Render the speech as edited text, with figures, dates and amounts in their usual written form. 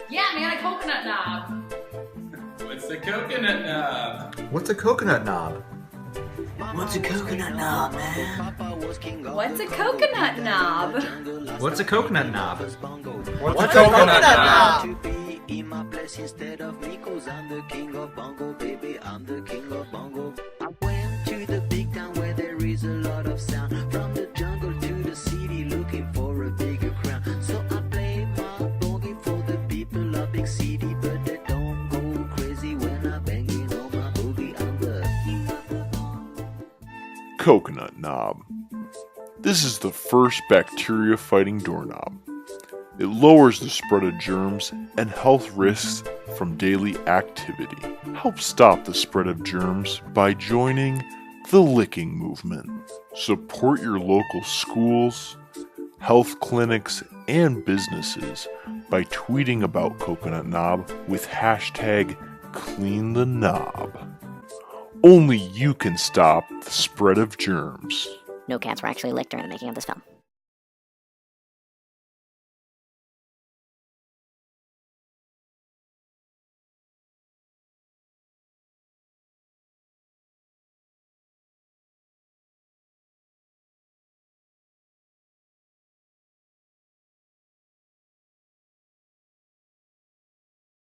Yeah, man, a coconut knob. What's a coconut knob? What's a coconut knob? What's a coconut knob, man? What's a coconut knob? What's a coconut knob? What's a coconut knob? Instead of me, 'cause I'm the king of bongo, baby, I'm the king of bongo. I went to the big town where there is a lot of sound, from the jungle to the city looking for a bigger crown. So I play my boogie for the people of big city, but they don't go crazy when I'm banging on my boogie. I'm the Coconut knob. This is the first bacteria-fighting doorknob. It lowers the spread of germs and health risks from daily activity. Help stop the spread of germs by joining the licking movement. Support your local schools, health clinics, and businesses by tweeting about Coconut Knob with hashtag #CleanTheKnob. Only you can stop the spread of germs. No cats were actually licked during the making of this film.